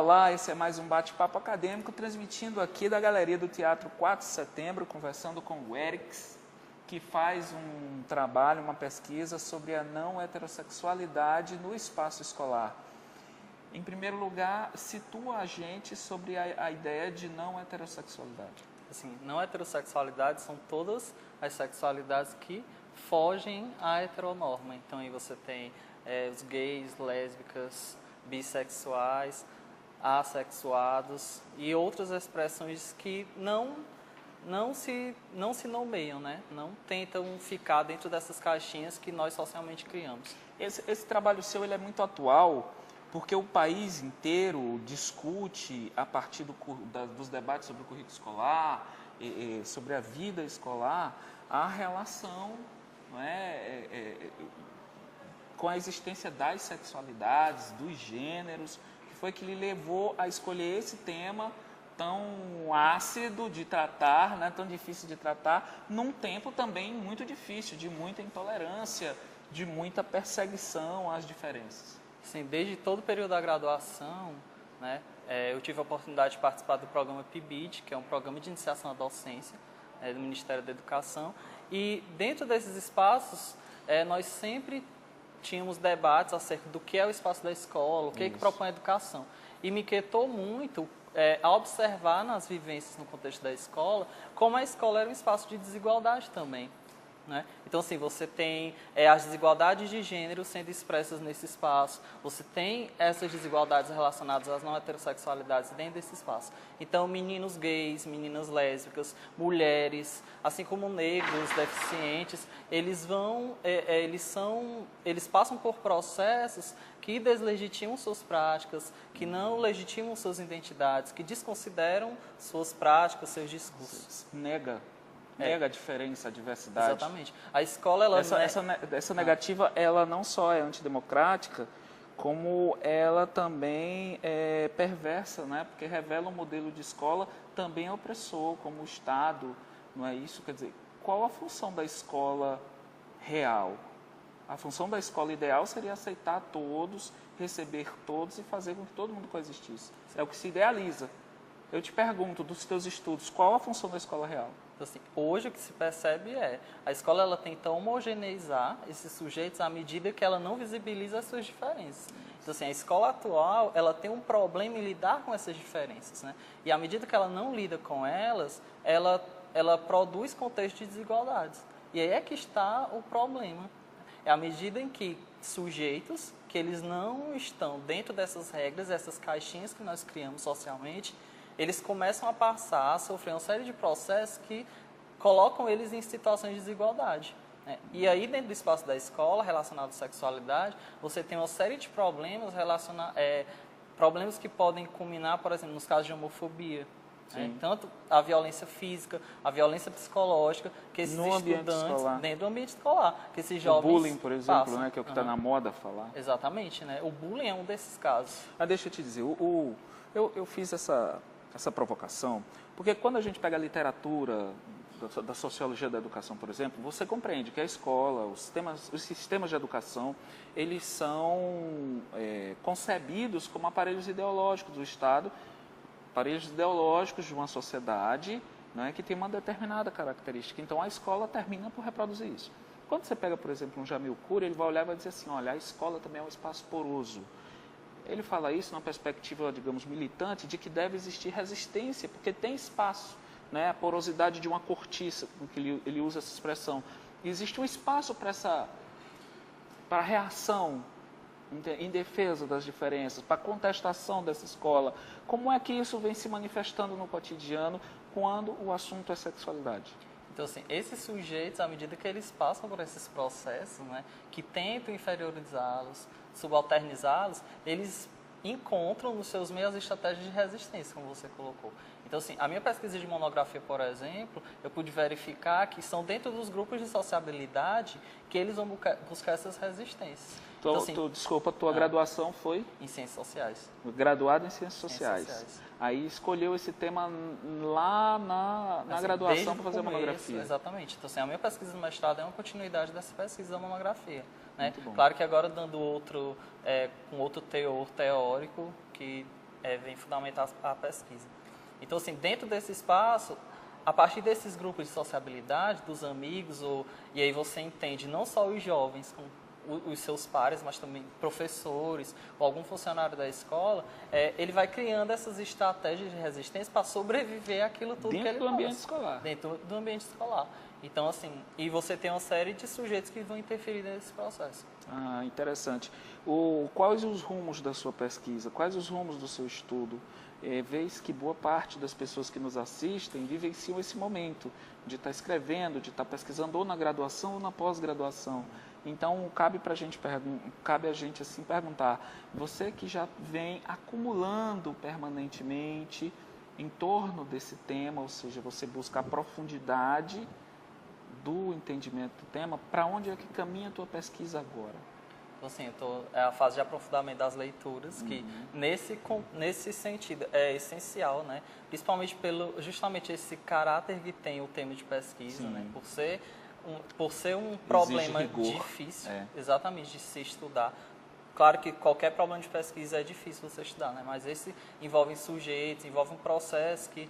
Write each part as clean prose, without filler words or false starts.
Olá, esse é mais um bate-papo acadêmico, transmitindo aqui da Galeria do Teatro 4 de Setembro, conversando com o Erix, que faz um trabalho, uma pesquisa sobre a não heterossexualidade no espaço escolar. Em primeiro lugar, situa a gente sobre a ideia de não heterossexualidade. Assim, não heterossexualidade são todas as sexualidades que fogem à heteronorma. Então, aí você tem os gays, lésbicas, bissexuais, assexuados e outras expressões que não se nomeiam, né? Não tentam ficar dentro dessas caixinhas que nós socialmente criamos. Esse trabalho seu ele é muito atual, porque o país inteiro discute, a partir dos debates sobre o currículo escolar, sobre a vida escolar, a relação, não com a existência das sexualidades, dos gêneros, que foi que lhe levou a escolher esse tema tão ácido de tratar, né, tão difícil de tratar, num tempo também muito difícil, de muita intolerância, de muita perseguição às diferenças. Sim, desde todo o período da graduação, né, eu tive a oportunidade de participar do programa PIBID, que é um programa de iniciação à docência do Ministério da Educação, e dentro desses espaços nós sempre tínhamos debates acerca do que é o espaço da escola, o que propõe a educação. E me inquietou muito a observar nas vivências no contexto da escola, como a escola era um espaço de desigualdade também. Né? Então, assim, você tem as desigualdades de gênero sendo expressas nesse espaço, você tem essas desigualdades relacionadas às não heterossexualidades dentro desse espaço. Então, meninos gays, meninas lésbicas, mulheres, assim como negros, deficientes, eles passam por processos que deslegitimam suas práticas, que não legitimam suas identidades, que desconsideram suas práticas, seus discursos. Nega a diferença, a diversidade. Exatamente. A escola, ela essa negativa, ela não só é antidemocrática, como ela também é perversa, né? Porque revela um modelo de escola também opressor, como o Estado, não é isso? Quer dizer, qual a função da escola real? A função da escola ideal seria aceitar todos, receber todos e fazer com que todo mundo coexistisse. É o que se idealiza. Eu te pergunto, dos teus estudos, qual a função da escola real? Então, assim, hoje o que se percebe a escola ela tenta homogeneizar esses sujeitos à medida que ela não visibiliza as suas diferenças. Então, assim, a escola atual ela tem um problema em lidar com essas diferenças, né? E à medida que ela não lida com elas, ela produz contextos de desigualdades. E aí é que está o problema. É à medida em que sujeitos que eles não estão dentro dessas regras, essas caixinhas que nós criamos socialmente, eles começam a passar a sofrer uma série de processos que colocam eles em situações de desigualdade. Né? E aí, dentro do espaço da escola, relacionado à sexualidade, você tem uma série de problemas problemas que podem culminar, por exemplo, nos casos de homofobia. Né? Tanto a violência física, a violência psicológica, que esses estudantes, dentro do ambiente escolar, que esses jovens o bullying, por exemplo, passam. Né, que é o que está na moda falar. Exatamente, né? O bullying é um desses casos. Mas deixa eu te dizer, eu fiz essa provocação, porque quando a gente pega a literatura da sociologia da educação, por exemplo, você compreende que a escola, os sistemas de educação, eles são concebidos como aparelhos ideológicos do Estado, aparelhos ideológicos de uma sociedade, né, que tem uma determinada característica. Então, a escola termina por reproduzir isso. Quando você pega, por exemplo, um Jamil Coury, ele vai olhar e vai dizer assim, olha, a escola também é um espaço poroso. Ele fala isso numa perspectiva, digamos, militante, de que deve existir resistência, porque tem espaço, né? A porosidade de uma cortiça, que ele usa essa expressão. E existe um espaço para reação em defesa das diferenças, para contestação dessa escola. Como é que isso vem se manifestando no cotidiano quando o assunto é sexualidade? Então, assim, esses sujeitos, à medida que eles passam por esses processos, né, que tentam inferiorizá-los, subalternizá-los, eles encontram nos seus meios as estratégias de resistência, como você colocou. Então, assim, a minha pesquisa de monografia, por exemplo, eu pude verificar que são dentro dos grupos de sociabilidade que eles vão buscar essas resistências. Então, assim, desculpa, tua graduação foi? Em Ciências Sociais. Graduado em Ciências Sociais. Aí escolheu esse tema lá na graduação para fazer a monografia. Exatamente. Então, assim, a minha pesquisa no mestrado é uma continuidade dessa pesquisa da monografia. Né? Muito bom. Claro que agora dando com outro teor teórico que vem fundamentar a pesquisa. Então, assim, dentro desse espaço, a partir desses grupos de sociabilidade, dos amigos, e aí você entende não só os jovens, os seus pares, mas também professores ou algum funcionário da escola, ele vai criando essas estratégias de resistência para sobreviver àquilo tudo que ele Dentro do ambiente escolar. Dentro do ambiente escolar. Então, assim, e você tem uma série de sujeitos que vão interferir nesse processo. Ah, interessante. Quais os rumos da sua pesquisa? Quais os rumos do seu estudo? Vês que boa parte das pessoas que nos assistem vivenciam esse momento de estar escrevendo, de estar pesquisando ou na graduação ou na pós-graduação. Então, cabe a gente assim perguntar, você que já vem acumulando permanentemente em torno desse tema, ou seja, você busca a profundidade do entendimento do tema, para onde é que caminha a tua pesquisa agora? Então, assim, é a fase de aprofundamento das leituras, que nesse sentido é essencial, né? Principalmente justamente esse caráter que tem o tema de pesquisa, né? Por ser um problema difícil, exatamente, de se estudar. Claro que qualquer problema de pesquisa é difícil você estudar, né? Mas esse envolve sujeitos, envolve um processo que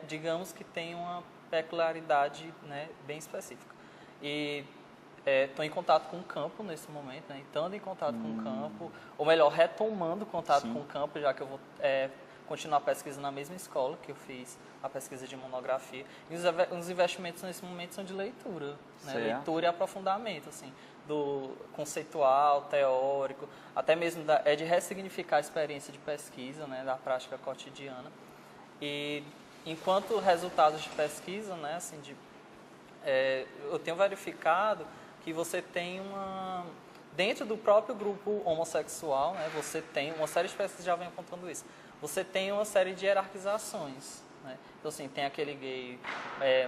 digamos que tem uma peculiaridade, né, bem específica. E estou em contato com o campo nesse momento, né? Estando em contato com o campo, ou melhor, retomando o contato com o campo, já que eu vou continuar a pesquisa na mesma escola que eu fiz a pesquisa de monografia. E os investimentos nesse momento são de leitura, né? Leitura e aprofundamento, assim, do conceitual, teórico, até mesmo de ressignificar a experiência de pesquisa, né, da prática cotidiana. E enquanto resultados de pesquisa, né, assim, eu tenho verificado que você tem dentro do próprio grupo homossexual, né, você tem, uma série de pesquisas já vem apontando isso, você tem uma série de hierarquizações, né? Então, assim, tem aquele gay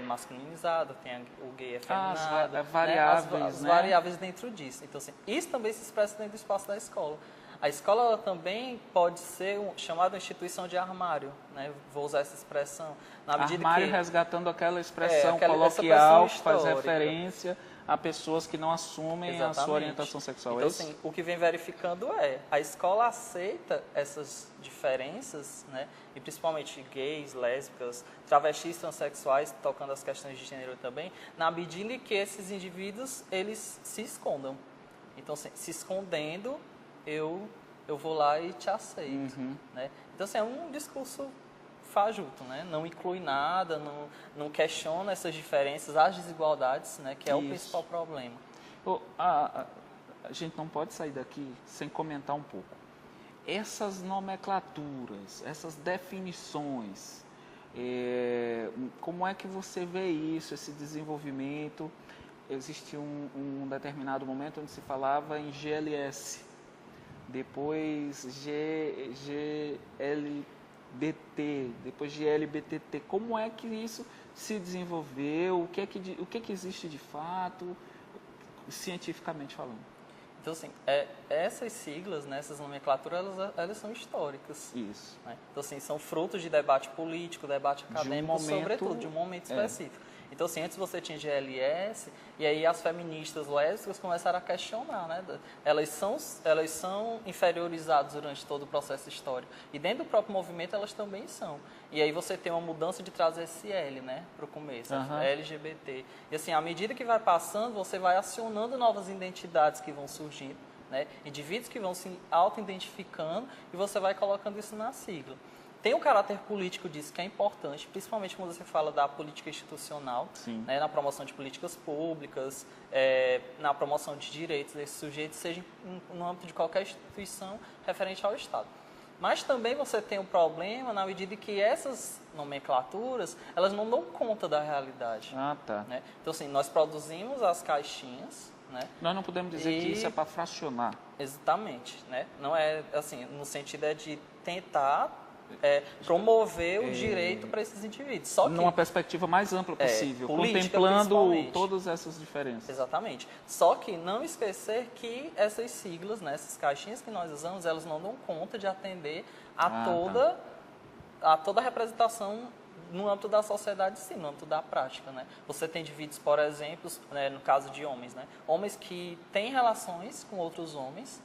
masculinizado, tem o gay efeminado, variáveis, né? As variáveis dentro disso. Então, assim, isso também se expressa dentro do espaço da escola. A escola ela também pode ser chamada instituição de armário, né? Vou usar essa expressão. Na medida armário que, resgatando aquela expressão coloquial que faz referência a pessoas que não assumem a sua orientação sexual. Então, assim, o que vem verificando a escola aceita essas diferenças, né? E principalmente gays, lésbicas, travestis, transexuais, tocando as questões de gênero também, na medida em que esses indivíduos, eles se escondam. Então, assim, se escondendo, eu vou lá e te aceito, né? Então, assim, é um discurso fajuto, né? Não inclui nada, não questiona essas diferenças, as desigualdades, né? Que é o principal problema. A gente não pode sair daqui sem comentar um pouco. Essas nomenclaturas, essas definições, como é que você vê isso, esse desenvolvimento? Existe um determinado momento onde se falava em GLS, depois GLBT, depois GLBTT. Como é que isso se desenvolveu? O que é que existe de fato, cientificamente falando? Então, assim, essas siglas, né, essas nomenclaturas, elas são históricas. Isso. Né? Então, assim, são frutos de debate político, debate acadêmico, sobretudo, de um momento específico. Então, assim, antes você tinha GLS, e aí as feministas lésbicas começaram a questionar, né? Elas são inferiorizadas durante todo o processo histórico. E dentro do próprio movimento, elas também são. E aí você tem uma mudança de trazer esse L, né, para o começo, LGBT. E assim, à medida que vai passando, você vai acionando novas identidades que vão surgindo, né? Indivíduos que vão se auto-identificando, e você vai colocando isso na sigla. Tem um caráter político disso que é importante, principalmente quando você fala da política institucional, né, na promoção de políticas públicas, na promoção de direitos desses sujeitos, seja no âmbito de qualquer instituição referente ao Estado. Mas também você tem um problema na medida que essas nomenclaturas, elas não dão conta da realidade. Né? Então, assim, nós produzimos as caixinhas, né? Nós não podemos dizer que isso é para fracionar. Exatamente. Né? Não é, assim, no sentido de tentar promover o direito para esses indivíduos. Só que, numa perspectiva mais ampla possível, contemplando todas essas diferenças. Exatamente. Só que não esquecer que essas siglas, né, essas caixinhas que nós usamos, elas não dão conta de atender a toda a representação no âmbito da sociedade, sim, no âmbito da prática, né? Você tem indivíduos, por exemplo, né, no caso de homens, né? Homens que têm relações com outros homens,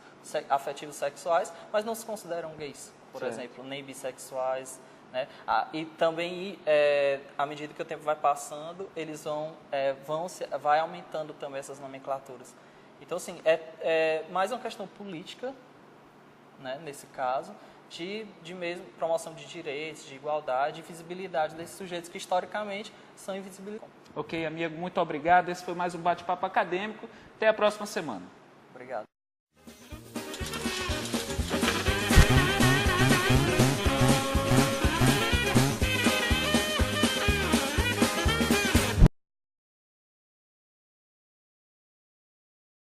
afetivos sexuais, mas não se consideram gays. por certo. exemplo, nem bissexuais, né? E também, à medida que o tempo vai passando, eles vai aumentando também essas nomenclaturas. Então, assim, é mais uma questão política, né, nesse caso, de mesmo promoção de direitos, de igualdade e visibilidade desses sujeitos que, historicamente, são invisibilizados. Ok, amigo, muito obrigado. Esse foi mais um bate-papo acadêmico. Até a próxima semana.